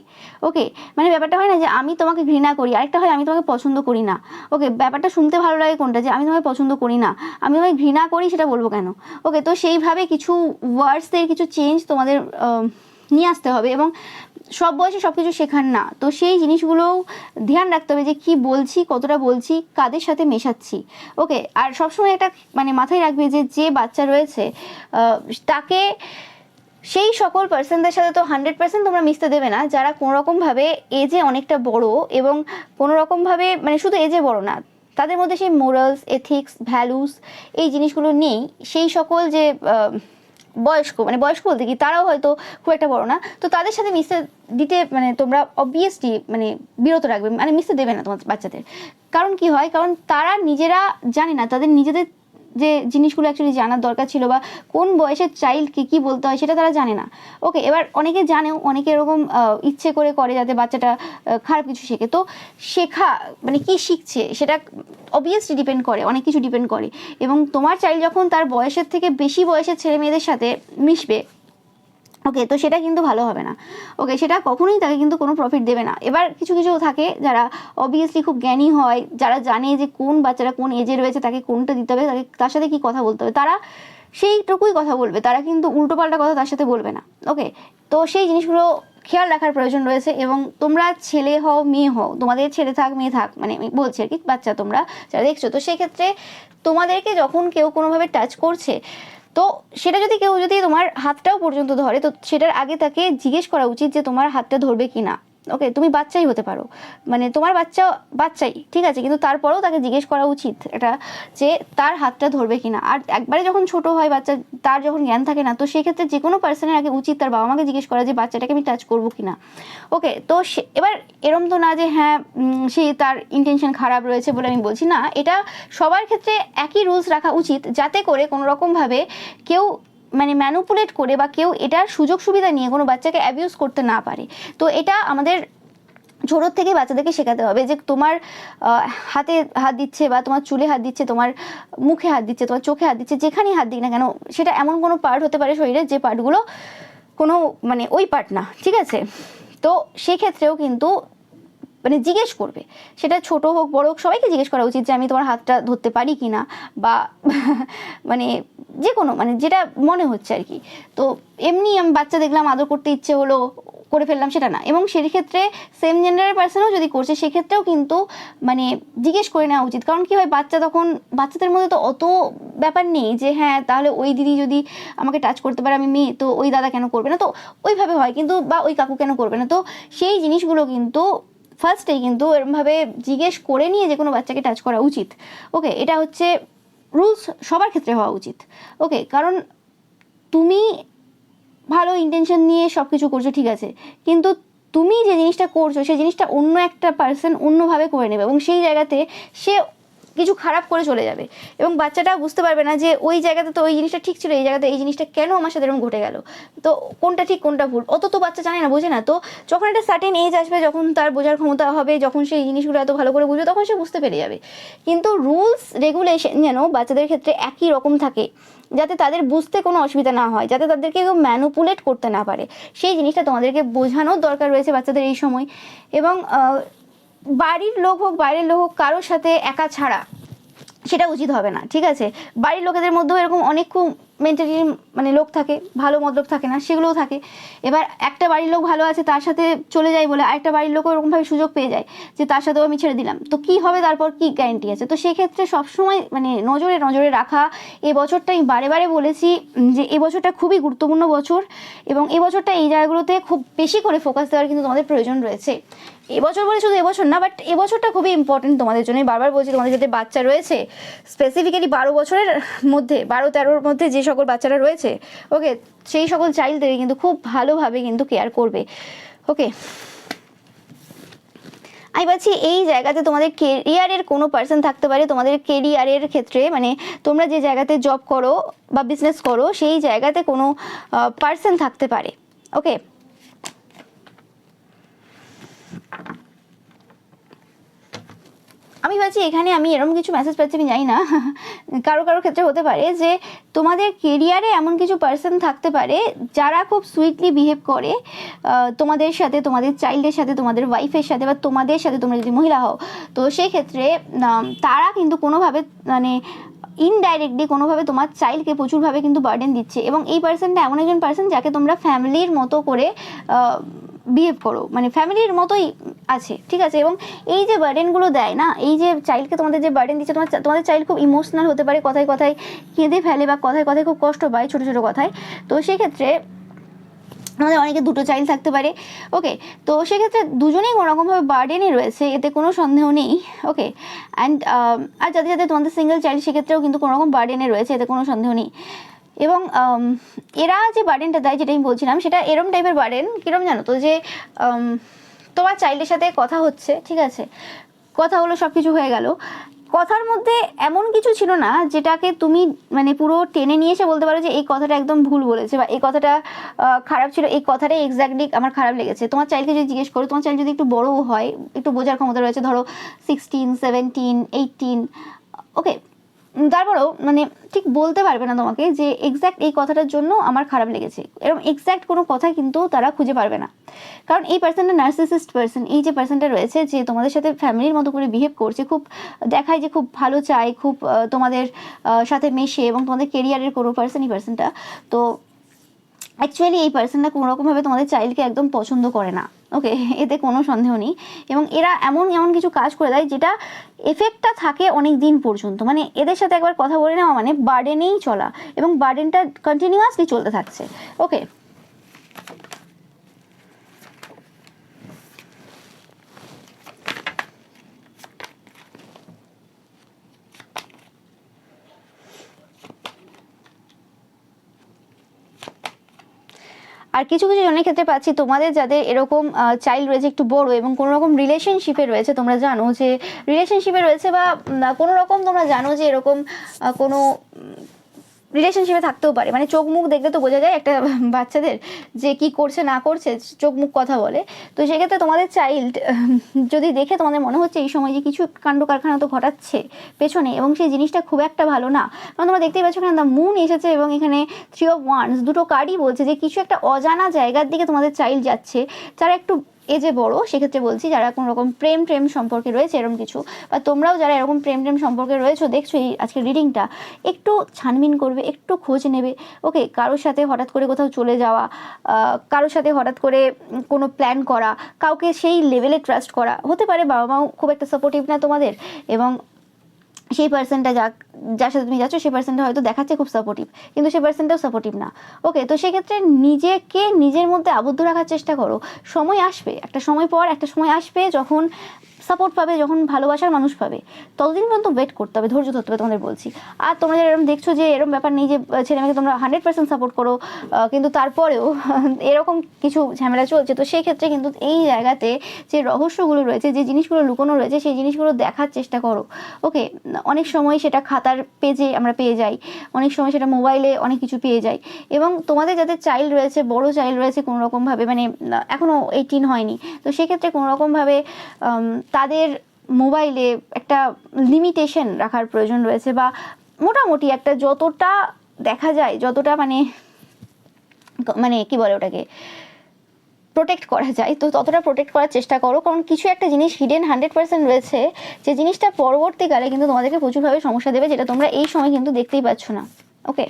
ওকে, মানে ব্যাপারটা হয় না যে আমি তোমাকে ঘৃণা করি, আরেকটা হয় আমি তোমাকে পছন্দ করি না। ওকে, ব্যাপারটা শুনতে ভালো লাগে কোনটা, যে আমি তোমাকে পছন্দ করি না, আমি তোমাকে ঘৃণা করি, সেটা বলবো কেন? ওকে, তো সেইভাবে কিছু ওয়ার্ডসের কিছু চেঞ্জ তোমাদের নিয়ে আসতে হবে। এবং সব বয়সে সব কিছু শেখার না, তো সেই জিনিসগুলোও ধ্যান রাখতে হবে যে কি বলছি, কতটা বলছি, কাদের সাথে মেশাচ্ছি। ওকে, আর সবসময় একটা মানে মাথায় রাখবে যে যে বাচ্চা রয়েছে তাকে সেই সকল পার্সনদের সাথে তো 100% তোমরা মিশতে দেবে না যারা কোনোরকমভাবে এজে অনেকটা বড় এবং কোনোরকমভাবে মানে শুধু এজে বড় না, তাদের মধ্যে সেই মোরালস, এথিক্স, ভ্যালুস এই জিনিসগুলো নেই। সেই সকল যে বয়স্ক, মানে বয়স্ক বলতে কি তারাও হয়তো খুব একটা বড় না, তো তাদের সাথে মিশতে দিতে মানে তোমরা অবভিয়াসলি মানে বিরত রাখবে, মানে মিশতে দেবে না তোমার বাচ্চাদের। কারণ কি হয়, কারণ তারা নিজেরা জানে না, তাদের নিজেদের যে জিনিসগুলো অ্যাকচুয়ালি জানার দরকার ছিল বা কোন বয়সের চাইল্ডকে কী বলতে হয় সেটা তারা জানে না। ওকে, এবার অনেকে জানেও, অনেকে এরকম ইচ্ছে করে যাতে বাচ্চাটা খারাপ কিছু শেখে। তো শেখা মানে কি শিখছে সেটা অবভিয়াসলি ডিপেন্ড করে, অনেক কিছু ডিপেন্ড করে। এবং তোমার চাইল্ড যখন তার বয়সের থেকে বেশি বয়সের ছেলে মেয়েদের সাথে মিশবে, ওকে, তো সেটা কিন্তু ভালো হবে না। ওকে, সেটা কখনোই তাকে কিন্তু কোনো প্রফিট দেবে না। এবার কিছু কিছু থাকে যারা অবভিয়াসলি খুব জ্ঞানী হয়, যারা জানে যে কোন বাচ্চারা কোন এজে রয়েছে, তাকে কোনটা দিতে হবে, তাকে তার সাথে কী কথা বলতে হবে, তারা সেইটুকুই কথা বলবে, তারা কিন্তু উল্টোপাল্টা কথা তার সাথে বলবে না। ওকে, তো সেই জিনিসগুলো খেয়াল রাখার প্রয়োজন রয়েছে। এবং তোমরা ছেলে হও মেয়ে হও, তোমাদের ছেলে থাক মেয়ে থাক, মানে আমি বলছি আর কি, বাচ্চা তোমরা যারা দেখছো, তো সেক্ষেত্রে তোমাদেরকে যখন কেউ কোনোভাবে টাচ করছে, তো সেটা যদি কেউ যদি তোমার হাতটাও পর্যন্ত ধরে, তো সেটার আগে তাকে জিজ্ঞেস করা উচিত যে তোমার হাতটা ধরবে কি না। ওকে, তুমি বাচ্চাই হতে পারো, মানে তোমার বাচ্চা বাচ্চাই ঠিক আছে, কিন্তু তারপরেও তাকে জিজ্ঞেস করা উচিত এটা, যে তার হাতটা ধরবে কিনা। আর একবারে যখন ছোট হয় বাচ্চা, তার যখন জ্ঞান থাকে না, তো সেক্ষেত্রে যে কোনো পার্সনের আগে উচিত তার বাবা মাকে জিজ্ঞেস করা যে বাচ্চাটাকে আমি টাচ করবো কিনা। ওকে, তো এবার এরম তো না যে হ্যাঁ সে তার ইন্টেনশন খারাপ রয়েছে বলে আমি বলছি না, এটা সবার ক্ষেত্রে একই রুলস রাখা উচিত, যাতে করে কোনো রকমভাবে কেউ মানে ম্যানুপুলেট করে বা কেউ এটার সুযোগ সুবিধা নিয়ে কোনো বাচ্চাকে অ্যাবিউজ করতে না পারে। তো এটা আমাদের ছোটোর থেকে বাচ্চাদেরকে শেখাতে হবে যে তোমার হাতে হাত দিচ্ছে বা তোমার চুলে হাত দিচ্ছে, তোমার মুখে হাত দিচ্ছে, তোমার চোখে হাত দিচ্ছে, যেখানেই হাত দিক না কেন, সেটা এমন কোনো পার্ট হতে পারে শরীরের যে পার্টগুলো কোনো মানে ওই পার্ট না, ঠিক আছে? তো সেক্ষেত্রেও কিন্তু মানে জিজ্ঞেস করবে, সেটা ছোট হোক বড় হোক, সবাইকে জিজ্ঞেস করা উচিত যে আমি তোমার হাতটা ধরতে পারি কি না, বা মানে যে কোনো মানে যেটা মনে হচ্ছে আর কি। তো এমনি আমি বাচ্চা দেখলাম আদর করতে ইচ্ছে হলো করে ফেললাম, সেটা না। এবং সেই ক্ষেত্রে সেম জেন্ডারের পার্সনও যদি করছে সেক্ষেত্রেও কিন্তু মানে জিজ্ঞেস করে নেওয়া উচিত। কারণ কি হয়, বাচ্চা তখন, বাচ্চাদের মধ্যে তো অত ব্যাপার নেই যে হ্যাঁ তাহলে ওই দিদি যদি আমাকে টাচ করতে পারে, আমি মেয়ে, তো ওই দাদা কেন করবে না, তো ওইভাবে হয় কিন্তু, বা ওই কাকু কেন করবে না। তো সেই জিনিসগুলো কিন্তু ফার্স্টেই কিন্তু এরমভাবে জিজ্ঞেস করে নিয়ে যে কোনো বাচ্চাকে টাচ করা উচিত। ওকে, এটা হচ্ছে রুলস, সবার ক্ষেত্রে হওয়া উচিত। ওকে, কারণ তুমি ভালো ইন্টেনশন নিয়ে সব কিছু করছো ঠিক আছে, কিন্তু তুমি যে জিনিসটা করছো সেই জিনিসটা অন্য একটা পার্সন অন্যভাবে করে নেবে, এবং সেই জায়গাতে সে কিছু খারাপ করে চলে যাবে, এবং বাচ্চাটা বুঝতে পারবে না যে ওই জায়গাতে তো ওই জিনিসটা ঠিক ছিল, এই জায়গাতে এই জিনিসটা কেন আমার সাথে এরকম ঘটে গেল, তো কোনটা ঠিক কোনটা ভুল অত তো বাচ্চা জানে না, বোঝে না। তো যখন একটা সার্টেন এজ আসবে, যখন তার বোঝার ক্ষমতা হবে, যখন সেই জিনিসগুলো এত ভালো করে বুঝবে, তখন সে বুঝতে পেরে যাবে। কিন্তু রুলস রেগুলেশন যেন বাচ্চাদের ক্ষেত্রে একই রকম থাকে, যাতে তাদের বুঝতে কোনো অসুবিধা না হয়, যাতে তাদেরকে কেউ ম্যানুপুলেট করতে না পারে, সেই জিনিসটা তোমাদেরকে বোঝানোর দরকার রয়েছে বাচ্চাদের এই সময়। এবং বাড়ির লোক হোক বাইরের লোক হোক, কারোর সাথে একা ছাড়া সেটা উচিত হবে না, ঠিক আছে? বাড়ির লোকেদের মধ্যেও এরকম অনেক খুব মেন্টালি মানে লোক থাকে, ভালো মতলব থাকে না, সেগুলোও থাকে। এবার একটা বাড়ির লোক ভালো আছে, তার সাথে চলে যায় বলে আরেকটা বাড়ির লোকও এরকমভাবে সুযোগ পেয়ে যায় যে তার সাথেও আমি ছেড়ে দিলাম, তো কি হবে তারপর, কি গ্যারেন্টি আছে? তো সেক্ষেত্রে সবসময় মানে নজরে নজরে রাখা। এই বছরটা আমি বারে বারে বলেছি যে এই বছরটা খুবই গুরুত্বপূর্ণ বছর, এবং এই বছরটা এই জায়গাগুলোতে খুব বেশি করে ফোকাস দেওয়ার কিন্তু তোমাদের প্রয়োজন রয়েছে। এবছর বলে শুধু এবছর না, বাট এবছরটা খুবই ইম্পর্টেন্ট তোমাদের জন্য। বারবার বলছি, তোমাদের যাতে বাচ্চা রয়েছে, স্পেসিফিক্যালি 12 বছরের মধ্যে, 12-13-র মধ্যে যে সকল বাচ্চারা রয়েছে, ওকে, সেই সকল চাইল্ডদের কিন্তু খুব ভালোভাবে কিন্তু কেয়ার করবে। ওকে, আমি পাচ্ছি এই জায়গাতে তোমাদের কেরিয়ারের কোনো পার্সন থাকতে পারে, তোমাদের কেরিয়ারের ক্ষেত্রে মানে তোমরা যে জায়গাতে জব করো বা বিজনেস করো সেই জায়গাতে কোনো পার্সন থাকতে পারে। ওকে, আমি ভাবছি এখানে আমি এরকম কিছু মেসেজ পাচ্ছি, আমি জানি না কারো কারো ক্ষেত্রে হতে পারে যে তোমাদের কেরিয়ারে এমন কিছু পার্সন থাকতে পারে যারা খুব সুইটলি বিহেভ করে তোমাদের সাথে, তোমাদের চাইল্ডের সাথে, তোমাদের ওয়াইফের সাথে বা তোমাদের সাথে, তোমরা যদি মহিলা হও তো সেই ক্ষেত্রে তারা কিন্তু কোনোভাবে মানে ইনডাইরেক্টলি কোনোভাবে তোমার চাইল্ডকে প্রচুরভাবে কিন্তু বার্ডেন দিচ্ছে। এবং এই পার্সনটা এমন একজন পার্সন যাকে তোমরা ফ্যামিলির মতো করে বিহেভ করো, মানে ফ্যামিলির মতোই আছে, ঠিক আছে। এবং এই যে বার্ডেনগুলো দেয় না, এই যে চাইল্ডকে তোমাদের যে বার্ডেন দিচ্ছে, তোমাদের চাইল্ড খুব ইমোশনাল হতে পারে, কথায় কথায় কেঁদে ফেলে বা কথায় কথায় খুব কষ্ট পায় ছোটো ছোটো কথায়। তো সেক্ষেত্রে আমাদের অনেকে দুটো চাইল্ড থাকতে পারে। ওকে, তো সেক্ষেত্রে দুজনেই কোনোরকমভাবে বার্ডেনে রয়েছে, এতে কোনো সন্দেহ নেই। ওকে, অ্যান্ড আর যাদের যাদের তোমাদের সিঙ্গেল চাইল্ড সেক্ষেত্রেও কিন্তু কোনোরকম বার্ডেনে রয়েছে, এতে কোনো সন্দেহ নেই। এবং এরা যে বার্ডেনটা দেয়, যেটা আমি বলছিলাম, সেটা এরম টাইপের বার্ডেন, কীরকম জানো তো, যে তোমার চাইল্ডের সাথে কথা হচ্ছে, ঠিক আছে, কথা হলো, সব কিছু হয়ে গেল, কথার মধ্যে এমন কিছু ছিল না যেটাকে তুমি মানে পুরো টেনে নিয়ে এসে বলতে পারো যে এই কথাটা একদম ভুল বলেছে বা এই কথাটা খারাপ ছিল, এই কথাটাই এক্স্যাক্টলি আমার খারাপ লেগেছে। তোমার চাইল্ডকে যদি জিজ্ঞেস করো, তোমার চাইল্ড যদি একটু বড়ও হয়, একটু বোঝার ক্ষমতা রয়েছে, ধরো 16, 17, 18, ওকে, তারপরেও মানে ঠিক বলতে পারবে না তোমাকে যে এক্স্যাক্ট এই কথাটার জন্য আমার খারাপ লেগেছে, এরকম এক্স্যাক্ট কোনো কথা কিন্তু তারা খুঁজে পারবে না। কারণ এই পার্সনটা নার্সিসিস্ট পার্সন, এই যে পার্সনটা রয়েছে যে তোমাদের সাথে ফ্যামিলির মতো করে বিহেভ করছে, খুব দেখায় যে খুব ভালো চায়, খুব তোমাদের সাথে মেশে এবং তোমাদের কেরিয়ারের কোনো পার্সন, এই পার্সনটা তো অ্যাকচুয়ালি এই পার্সনটা কোনোরকমভাবে তোমাদের চাইল্ডকে একদম পছন্দ করে না। ওকে, এতে কোনো সন্দেহ নেই। এবং এরা এমন এমন কিছু কাজ করে দেয় যেটা এফেক্টটা থাকে অনেক দিন পর্যন্ত, মানে এদের সাথে একবার কথা বলে নেওয়া মানে বার্ডেনেই চলা, এবং বার্ডেনটা কন্টিনিউয়াসলি চলতে থাকছে। ওকে, আর কিছু কিছু জনের ক্ষেত্রে পাচ্ছি তোমাদের যাদের এরকম চাইল্ড রয়েছে একটু বড় এবং কোনো রকম রিলেশনশিপে রয়েছে, তোমরা জানো যে রিলেশনশিপে রয়েছে বা কোনো রকম তোমরা জানো যে এরকম কোনো রিলেশনশিপে থাকতেও পারে, মানে চোখ মুখ দেখলে তো বোঝা যায় একটা বাচ্চাদের যে কি করছে না করছে, চোখ মুখ কথা বলে। তো সেক্ষেত্রে তোমাদের চাইল্ড যদি দেখে তোমাদের মনে হচ্ছে এই সময় যে কিছু কাণ্ড কারখানা তো ঘটাচ্ছে পেছনে এবং সেই জিনিসটা খুব একটা ভালো না, কারণ তোমরা দেখতেই পাচ্ছ এখানে দ্য মুন এসেছে এবং এখানে 3 of Wands, দুটো কার্ডই বলছে যে কিছু একটা অজানা জায়গার দিকে তোমাদের চাইল্ড যাচ্ছে, যারা একটু এজে বড়, সেক্ষেত্রে বলছি যারা কোনো রকম প্রেম সম্পর্কে রয়েছে এরকম কিছু, বা তোমরাও যারা এরকম প্রেম সম্পর্কে রয়েছো দেখছো এই আজকের রিডিংটা, একটু ছানবিন করবে, একটু খোঁজ নেবে। ওকে, কারোর সাথে হঠাৎ করে কোথাও চলে যাওয়া, কারোর সাথে হঠাৎ করে কোনো প্ল্যান করা, কাউকে সেই লেভেলে ট্রাস্ট করা, হতে পারে বাবা মাও খুব একটা সাপোর্টিভ না তোমাদের, এবং সেই পার্সনটা যার সাথে তুমি যাচ্ছ সেই পার্সনটা হয়তো দেখাচ্ছে খুব সাপোর্টিভ, কিন্তু সেই পার্সনটাও সাপোর্টিভ না। ওকে, তো সেক্ষেত্রে নিজেকে নিজের মধ্যে আবদ্ধ রাখার চেষ্টা করো, সময় আসবে, একটা সময় পর একটা সময় আসবে যখন সাপোর্ট পাবে, যখন ভালোবাসার মানুষ পাবে, ততদিন পর্যন্ত ওয়েট করতে হবে, ধৈর্য ধরতে হবে তোমাদের বলছি। আর তোমরা যারা এরকম দেখছো যে এরকম ব্যাপার নেই যে ছেলেমেয়েকে তোমরা 100% সাপোর্ট করো, কিন্তু তারপরেও এরকম কিছু ঝামেলা চলছে, তো সেই ক্ষেত্রে কিন্তু এই জায়গাতে যে রহস্যগুলো রয়েছে, যে জিনিসগুলো লুকোনো রয়েছে, সেই জিনিসগুলো দেখার চেষ্টা করো। ওকে, অনেক সময় সেটা খাতার পেজে আমরা পেয়ে যাই, অনেক সময় সেটা মোবাইলে অনেক কিছু পেয়ে যাই, এবং তোমাদের যাদের চাইল্ড রয়েছে, বড় চাইল্ড রয়েছে, কোনো রকমভাবে মানে এখনও 18 হয়নি, তো সেক্ষেত্রে কোনো রকমভাবে তাদের মোবাইলে একটা লিমিটেশন রাখার প্রয়োজন রয়েছে, বা মোটামুটি একটা যতটা দেখা যায়, যতটা মানে মানে কি বলে ওটাকে প্রোটেক্ট করা যায়, তো ততটা প্রোটেক্ট করার চেষ্টা করো, কারণ কিছু একটা জিনিস হিডেন 100% রয়েছে, যে জিনিসটা পরবর্তীকালে কিন্তু তোমাদেরকে প্রচুরভাবে সমস্যা দেবে, যেটা তোমরা এই সময় কিন্তু দেখতেই পাচ্ছ না। ওকে,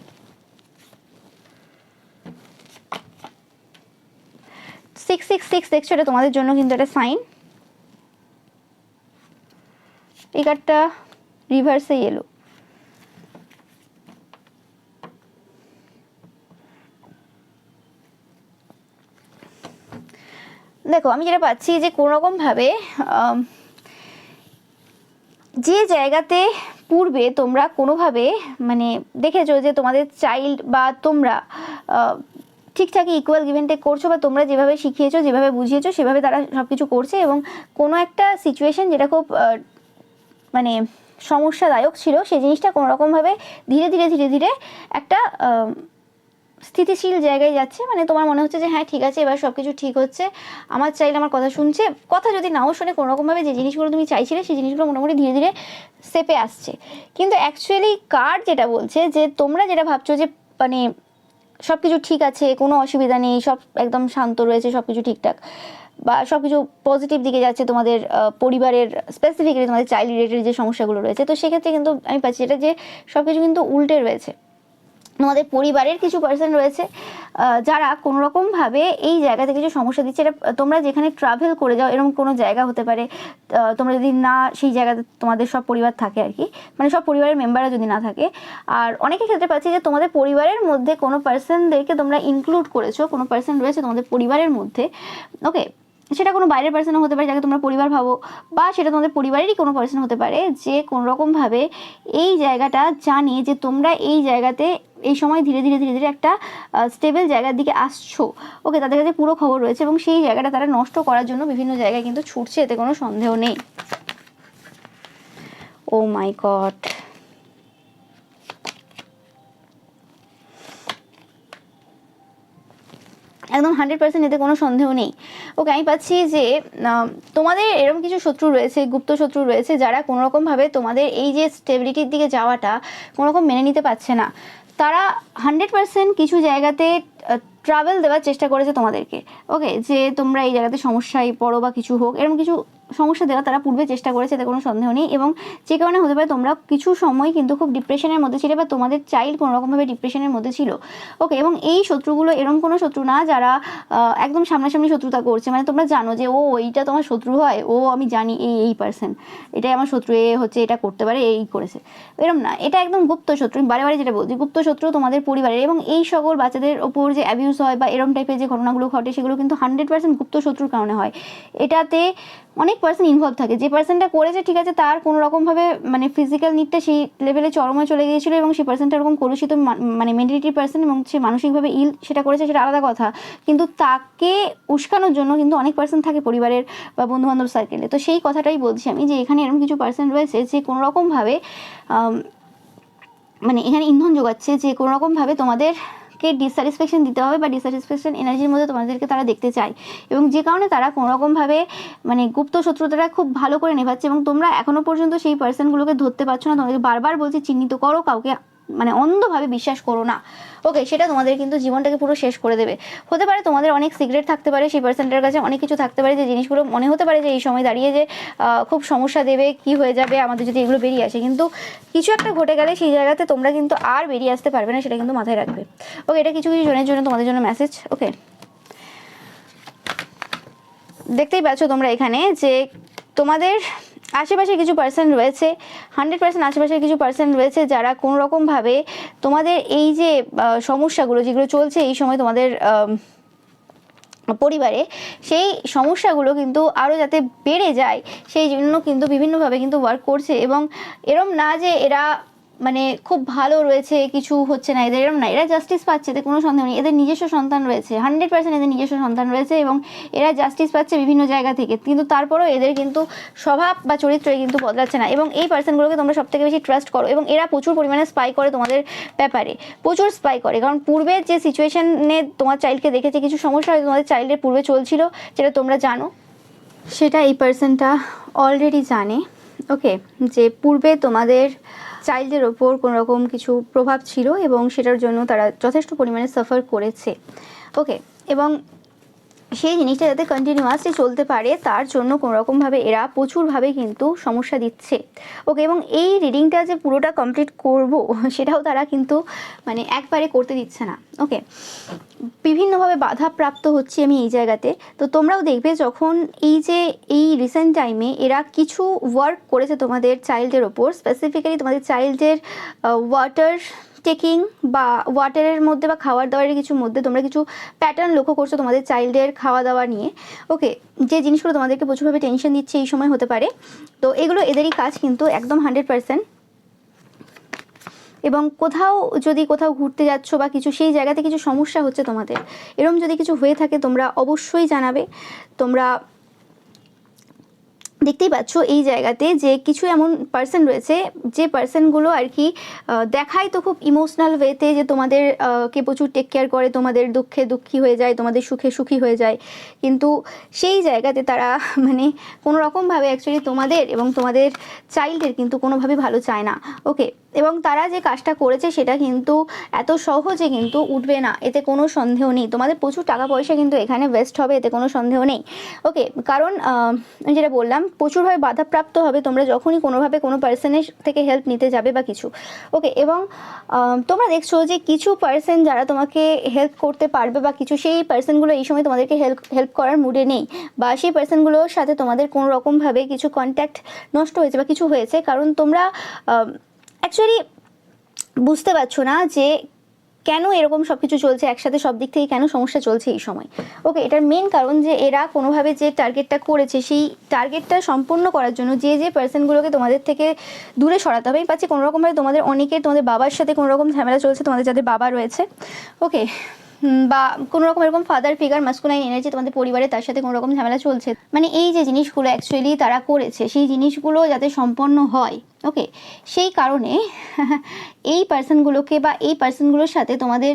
666 দেখছো, এটা তোমাদের জন্য কিন্তু একটা সাইন। এই কার্ডটা রিভার্সেই এলো। দেখো, আমি যেটা পাচ্ছি যে কোনোরকমভাবে যে জায়গাতে পূর্বে তোমরা কোনোভাবে মানে দেখেছো যে তোমাদের চাইল্ড বা তোমরা ঠিকঠাকই ইকুয়াল গিভ অ্যান্ড টেক করছো, বা তোমরা যেভাবে শিখিয়েছো, যেভাবে বুঝিয়েছো সেভাবে তারা সব কিছু করছে। এবং কোনো একটা সিচুয়েশন যেটা খুব মানে সমস্যাদায়ক ছিল, সেই জিনিসটা কোনোরকমভাবে ধীরে ধীরে ধীরে ধীরে একটা স্থিতিশীল জায়গায় যাচ্ছে। মানে তোমার মনে হচ্ছে যে হ্যাঁ ঠিক আছে, এবার সব কিছু ঠিক হচ্ছে, আমার চাইলে আমার কথা শুনছে, কথা যদি নাও শোনে, কোনোরকমভাবে যে জিনিসগুলো তুমি চাইছিলে সেই জিনিসগুলো মোটামুটি ধীরে ধীরে সেপে আসছে। কিন্তু অ্যাকচুয়ালি কার্ড যেটা বলছে যে তোমরা যেটা ভাবছো যে মানে সব কিছু ঠিক আছে, কোনো অসুবিধা নেই, সব একদম শান্ত রয়েছে, সব কিছু ঠিকঠাক, বা সব কিছু পজিটিভ দিকে যাচ্ছে তোমাদের পরিবারের, স্পেসিফিক্যালি তোমাদের চাইল্ড রিলেটেড যে সমস্যাগুলো রয়েছে, তো সেক্ষেত্রে কিন্তু আমি পাচ্ছি এটা যে সব কিছু কিন্তু উল্টে রয়েছে। তোমাদের পরিবারের কিছু পার্সন রয়েছে যারা কোনোরকমভাবে এই জায়গাতে কিছু সমস্যা দিচ্ছে। এটা তোমরা যেখানে ট্রাভেল করে যাও এরকম কোনো জায়গা হতে পারে, তোমরা যদি না সেই জায়গাতে তোমাদের সব পরিবার থাকে আর কি, মানে সব পরিবারের মেম্বাররা যদি না থাকে। আর অনেকের ক্ষেত্রে পাচ্ছি যে তোমাদের পরিবারের মধ্যে কোনো পার্সনদেরকে তোমরা ইনক্লুড করেছো, কোনো পার্সন রয়েছে তোমাদের পরিবারের মধ্যে, ওকে, সেটা কোনো বাইরের পার্সনও হতে পারে যাকে তোমরা পরিবার ভাবো, বা সেটা তোমাদের পরিবারেরই কোনো পার্সন হতে পারে যে কোনোরকমভাবে এই জায়গাটা জানে যে তোমরা এই জায়গাতে এই সময় ধীরে ধীরে ধীরে ধীরে একটা স্টেবল জায়গার দিকে আসছো। ওকে, তাদের কাছে পুরো খবর রয়েছে এবং সেই জায়গাটা তারা নষ্ট করার জন্য বিভিন্ন জায়গায় কিন্তু ছুটছে, এতে কোনো সন্দেহ নেই। ও মাই গড, একদম 100% এতে কোনো সন্দেহ নেই। ওকে, আমি পাচ্ছি যে তোমাদের এরকম কিছু শত্রু রয়েছে, গুপ্ত শত্রু রয়েছে, যারা কোনোরকমভাবে তোমাদের এই যে স্টেবিলিটির দিকে যাওয়াটা কোনোরকম মেনে নিতে পারছে না। তারা 100% কিছু জায়গাতে ট্রাভেল দেওয়ার চেষ্টা করেছে তোমাদেরকে। ওকে, যে তোমরা এই জায়গাতে সমস্যায় পড়ো বা কিছু হোক, এরকম কিছু সমস্যা দেওয়া তারা পূর্বে চেষ্টা করেছে, এতে কোনো সন্দেহ নেই। এবং যে কারণে হতে পারে তোমরা কিছু সময় কিন্তু খুব ডিপ্রেশনের মধ্যে ছিলে, বা তোমাদের চাইল্ড কোনোরকমভাবে ডিপ্রেশনের মধ্যে ছিল। ওকে, এবং এই শত্রুগুলো এরকম কোনো শত্রু না যারা একদম সামনাসামনি শত্রুতা করছে, মানে তোমরা জানো যে ও এইটা তোমার শত্রু হয়, ও আমি জানি এই পার্সন এটাই আমার শত্রু, এ হচ্ছে এটা করতে পারে, এই করেছে, এরকম না। এটা একদম গুপ্ত শত্রু। আমি বারে বারে যেটা বলছি, গুপ্ত শত্রু তোমাদের পরিবারের। এবং এই সকল বাচ্চাদের ওপর যে অ্যাবিউজ হয় বা এরম টাইপের যে ঘটনাগুলো ঘটে, সেগুলো কিন্তু 100% গুপ্ত শত্রুর কারণে হয়। এটাতে অনেক পার্সন ইনভলভ থাকে। যে পার্সনটা করেছে ঠিক আছে, তার কোনো রকমভাবে মানে ফিজিক্যাল নিডটা সেই লেভেলে চরমে চলে গিয়েছিল, এবং সেই পার্সনটা এরকম কলুষিত মানে মেন্টালিটির পার্সন, এবং সে মানসিকভাবে ইল, সেটা করেছে সেটা আলাদা কথা। কিন্তু তাকে উস্কানোর জন্য কিন্তু অনেক পার্সন থাকে পরিবারের বা বন্ধুবান্ধব সার্কেলে। তো সেই কথাটাই বলছি আমি, যে এখানে এরকম কিছু পার্সন রয়েছে যে কোনোরকমভাবে মানে এখানে ইন্ধন যোগাচ্ছে, যে কোনোরকমভাবে তোমাদেরকে ডিসস্যাটিসফ্যাকশন দিতে হবে, বা ডিসস্যাটিসফ্যাকশন এনার্জির মধ্যে তোমাদেরকে তারা দেখতে চায়। এবং যে কারণে তারা কোনোরকমভাবে মানে গুপ্ত শত্রুতাটা খুব ভালো করে নেভাচ্ছে, এবং তোমরা এখনও পর্যন্ত সেই পার্সনগুলোকে ধরতে পারছো না। তোমাদেরকে বারবার বলছি চিহ্নিত করো, কাউকে মানে অন্ধভাবে বিশ্বাস করো না। ওকে, সেটা তোমাদের কিন্তু জীবনটাকে পুরো শেষ করে দেবে। হতে পারে তোমাদের অনেক সিক্রেট থাকতে পারে, সেই পার্সনটার কাছে অনেক কিছু থাকতে পারে, যে জিনিসগুলো মনে হতে পারে যে এই সময় দাঁড়িয়ে যে খুব সমস্যা দেবে, কি হয়ে যাবে আমাদের যদি এগুলো বেরিয়ে আসে। কিন্তু কিছু একটা ঘটে গেলে সেই জায়গাতে তোমরা কিন্তু আর বেরিয়ে আসতে পারবে না, সেটা কিন্তু মাথায় রাখবে। ওকে, এটা কিছু কিছু জনের জন্য তোমাদের জন্য মেসেজ। ওকে, দেখতেই পাচ্ছ তোমরা এখানে যে তোমাদের আশেপাশে কিছু পার্সন রয়েছে, 100% আশেপাশে কিছু পার্সন রয়েছে যারা কোনোরকমভাবে তোমাদের এই যে সমস্যাগুলো যেগুলো চলছে এই সময় তোমাদের পরিবারে, সেই সমস্যাগুলো কিন্তু আরও যাতে বেড়ে যায় সেই জন্য কিন্তু বিভিন্নভাবে কিন্তু ওয়ার্ক করছে। এবং এরম না যে এরা মানে খুব ভালো রয়েছে, কিছু হচ্ছে না এদের, এরম না, এরা জাস্টিস পাচ্ছে, এতে কোনো সন্দেহ নেই। এদের নিজস্ব সন্তান রয়েছে, 100% এদের নিজস্ব সন্তান রয়েছে, এবং এরা জাস্টিস পাচ্ছে বিভিন্ন জায়গা থেকে। কিন্তু তারপরেও এদের কিন্তু স্বভাব বা চরিত্রে কিন্তু বদলাচ্ছে না। এবং এই পার্সনগুলোকে তোমরা সবথেকে বেশি ট্রাস্ট করো, এবং এরা প্রচুর পরিমাণে স্পাই করে তোমাদের ব্যাপারে, প্রচুর স্পাই করে। কারণ পূর্বে যে সিচুয়েশনে তোমার চাইল্ডকে দেখেছে, কিছু সমস্যা হয়তো তোমাদের চাইল্ডের পূর্বে চলছিল, যেটা তোমরা জানো, সেটা এই পার্সনটা অলরেডি জানে। ওকে, যে পূর্বে তোমাদের চাইল্ডের ওপর কোনো রকম কিছু প্রভাব ছিল, এবং সেটার জন্য তারা যথেষ্ট পরিমাণে সাফার করেছে। ওকে, এবং সেই জিনিসটা যাতে কন্টিনিউয়াসলি চলতে পারে তার জন্য কোনোরকমভাবে এরা প্রচুরভাবে কিন্তু সমস্যা দিচ্ছে। ওকে, এবং এই রিডিংটা যে পুরোটা কমপ্লিট করব সেটাও তারা কিন্তু মানে একবারে করতে দিচ্ছে না। ওকে, বিভিন্নভাবে বাধাপ্রাপ্ত হচ্ছি আমি এই জায়গাতে। তো তোমরাও দেখবে যখন এই রিসেন্ট টাইমে এরা কিছু ওয়ার্ক করেছে তোমাদের চাইল্ডের ওপর, স্পেসিফিক্যালি তোমাদের চাইল্ডের ওয়াটার টেকিং বা ওয়াটারের মধ্যে বা খাবার দাবারের কিছু মধ্যে তোমরা কিছু প্যাটার্ন লক্ষ্য করছো তোমাদের চাইল্ডের খাওয়া দাওয়া নিয়ে। ওকে, যে জিনিসগুলো তোমাদেরকে প্রচুরভাবে টেনশন দিচ্ছে এই সময় হতে পারে, তো এগুলো এদেরই কাজ কিন্তু একদম 100%। এবং কোথাও ঘুরতে যাচ্ছ বা কিছু, সেই জায়গাতে কিছু সমস্যা হচ্ছে তোমাদের, এরকম যদি কিছু হয়ে থাকে তোমরা অবশ্যই জানাবে। তোমরা দেখতেই পাচ্ছ এই জায়গাতে যে কিছু এমন পার্সন রয়েছে, যে পার্সনগুলো আর কি দেখায় তো খুব ইমোশনাল ওয়েতে যে তোমাদের কে প্রচুর টেক কেয়ার করে, তোমাদের দুঃখে দুঃখী হয়ে যায়, তোমাদের সুখে সুখী হয়ে যায়, কিন্তু সেই জায়গাতে তারা মানে কোনো রকমভাবে অ্যাকচুয়ালি তোমাদের এবং তোমাদের চাইল্ডের কিন্তু কোনোভাবে ভালো চায় না। ওকে, এবং তারা যে কাজটা করেছে সেটা কিন্তু এত সহজে কিন্তু উঠবে না, এতে কোনো সন্দেহ নেই। তোমাদের প্রচুর টাকা পয়সা কিন্তু এখানে ওয়েস্ট হবে, এতে কোনো সন্দেহ নেই। ওকে, কারণ আমি যেটা বললাম, প্রচুরভাবে বাধাপ্রাপ্ত হবে তোমরা যখনই কোনোভাবে কোনো পার্সনের থেকে হেল্প নিতে যাবে বা কিছু। ওকে, এবং তোমরা দেখছো যে কিছু পার্সন যারা তোমাকে হেল্প করতে পারবে বা কিছু, সেই পার্সনগুলো এই সময় তোমাদেরকে হেল্প করার মুডে নেই, বা সেই পার্সনগুলোর সাথে তোমাদের কোনো রকমভাবে কিছু কন্ট্যাক্ট নষ্ট হয়েছে বা কিছু হয়েছে, কারণ তোমরা অ্যাকচুয়ালি বুঝতে পারছো না যে কেন এরকম সব কিছু চলছে, একসাথে সব দিক থেকে কেন সমস্যা চলছে এই সময়। ওকে, এটার মেন কারণ যে এরা কোনোভাবে যে টার্গেটটা করেছে, সেই টার্গেটটা সম্পূর্ণ করার জন্য যে পার্সনগুলোকে তোমাদের থেকে দূরে সরাতে হবে। আমি পাচ্ছি কোনোরকমভাবে তোমাদের বাবার সাথে কোনো রকম ঝামেলা চলছে, তোমাদের যাদের বাবা রয়েছে, ওকে, বা কোনো রকম এরকম ফাদার ফিগার, মাস্কুলাইন এনার্জি তোমাদের পরিবারে, তার সাথে কোনো রকম ঝামেলা চলছে। মানে এই যে জিনিসগুলো অ্যাকচুয়ালি তারা করেছে, সেই জিনিসগুলো যাতে সম্পন্ন হয়, ওকে, সেই কারণে এই পার্সনগুলোকে বা এই পার্সনগুলোর সাথে তোমাদের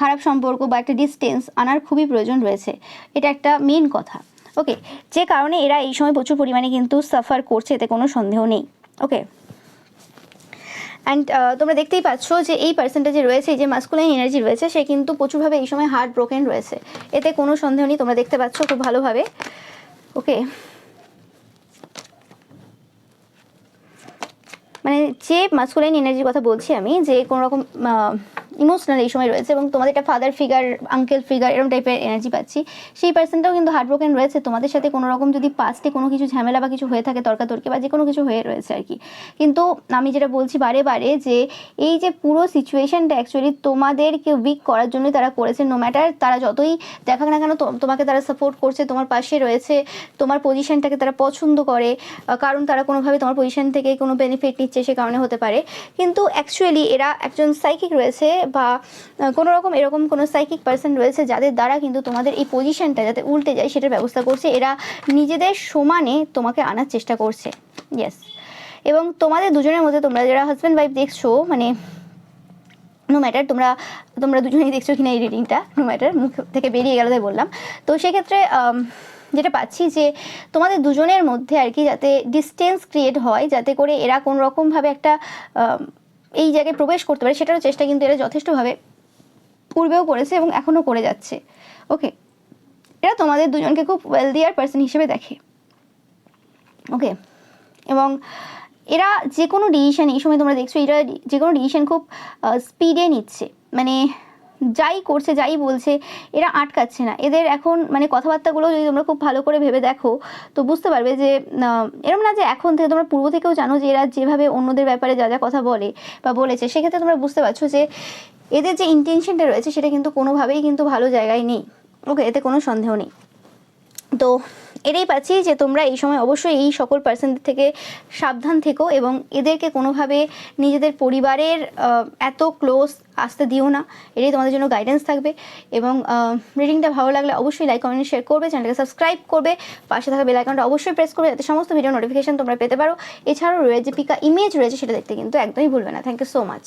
খারাপ সম্পর্ক বা একটা ডিস্টেন্স আনার খুবই প্রয়োজন রয়েছে। এটা একটা মেন কথা। ওকে, যে কারণে এরা এই সময় প্রচুর পরিমাণে কিন্তু সাফার করছে, এতে কোনো সন্দেহ নেই। ওকে, অ্যান্ড তোমরা দেখতেই পাচ্ছ যে এই পার্সনটা যে রয়েছে, যে মাস্কুলাইন এনার্জি রয়েছে, সে কিন্তু প্রচুরভাবে এই সময় হার্ট ব্রোকেন রয়েছে, এতে কোনো সন্দেহ নেই। তোমরা দেখতে পাচ্ছ খুব ভালোভাবে। ওকে, মানে যে মাস্কুলাইন এনার্জির কথা বলছি আমি, যে কোনো রকম ইমোশনাল এই সময় রয়েছে, এবং তোমাদের একটা ফাদার ফিগার, আঙ্কেল ফিগার, এরকম টাইপের এনার্জি পাচ্ছি, সেই পার্সনটাও কিন্তু হার্ট ব্রোকেন রয়েছে। তোমাদের সাথে কোনো রকম যদি পাস্টে কোনো কিছু ঝামেলা বা কিছু হয়ে থাকে, তর্কাতর্কি বা যে কোনো কিছু হয়ে রয়েছে আর কি। কিন্তু আমি যেটা বলছি বারে বারে, যে এই যে পুরো সিচুয়েশনটা অ্যাকচুয়ালি তোমাদেরকে উইক করার জন্যই তারা করেছে। নো ম্যাটার তারা যতই দেখাক না কেন, তোমাকে তারা সাপোর্ট করছে, তোমার পাশে রয়েছে, তোমার পজিশনটাকে তারা পছন্দ করে, কারণ তারা কোনোভাবে তোমার পজিশন থেকে কোনো বেনিফিট নিচ্ছে, সে কারণে হতে পারে। কিন্তু অ্যাকচুয়ালি এরা একজন সাইকিক রয়েছে, বা কোনো রকম এরকম কোনো সাইকিক পার্সন রয়েছে, যাদের দ্বারা কিন্তু তোমাদের এই পজিশনটা যাতে উল্টে যায় সেটার ব্যবস্থা করছে। এরা নিজেদের সমানে তোমাকে আনার চেষ্টা করছে। ইয়েস, এবং তোমাদের দুজনের মধ্যে, তোমরা যারা হাজব্যান্ড ওয়াইফ দেখছো, মানে নো ম্যাটার তোমরা দুজনেই দেখছো কিনা এই রিডিংটা, নো ম্যাটার, মুখ থেকে বেরিয়ে গেল তাই বললাম। তো সেক্ষেত্রে যেটা পাচ্ছি যে তোমাদের দুজনের মধ্যে আর কি যাতে ডিস্টেন্স ক্রিয়েট হয়, যাতে করে এরা কোনো রকমভাবে একটা এই জায়গায় প্রবেশ করতে পারে, সেটারও চেষ্টা কিন্তু এরা যথেষ্টভাবে পূর্বেও করেছে এবং এখনও করে যাচ্ছে। ওকে, এরা তোমাদের দুজনকে খুব ওয়েলদিয়ার পার্সন হিসেবে দেখে। ওকে, এবং এরা যে কোনো ডিসিশন এই সময় তোমরা দেখছো, এরা যে কোনো ডিসিশন খুব স্পিডে নিচ্ছে, মানে যাই করছে, যাই বলছে, এরা আটকাচ্ছে না। এদের এখন মানে কথাবার্তাগুলো যদি তোমরা খুব ভালো করে ভেবে দেখো, তো বুঝতে পারবে যে এরকম না যে এখন থেকে, তোমরা পূর্ব থেকেও জানো যে এরা যেভাবে অন্যদের ব্যাপারে যা যা কথা বলে বা বলেছে, সেক্ষেত্রে তোমরা বুঝতে পারছো যে এদের যে ইন্টেনশনটা রয়েছে সেটা কিন্তু কোনোভাবেই কিন্তু ভালো জায়গায় নেই। ওকে, এতে কোনো সন্দেহ নেই। তো এটাই পাচ্ছি যে তোমরা এই সময় অবশ্যই এই সকল পার্সনদের থেকে সাবধান থেকো, এবং এদেরকে কোনোভাবে নিজেদের পরিবারের এত ক্লোজ আসতে দিও না। এটাই তোমাদের জন্য গাইডেন্স থাকবে। এবং রিডিংটা ভালো লাগলে অবশ্যই লাইক, কমেন্ট, শেয়ার করবে, চ্যানেলটাকে সাবস্ক্রাইব করবে, পাশে থাকা বেল আইকনটা অবশ্যই প্রেস করবে, যাতে সমস্ত ভিডিও নোটিফিকেশন তোমরা পেতে পারো। এছাড়াও রয়েছে পিকা ইমেজ রয়েছে, সেটা দেখতে কিন্তু একদমই ভুলবে না। Thank you so much.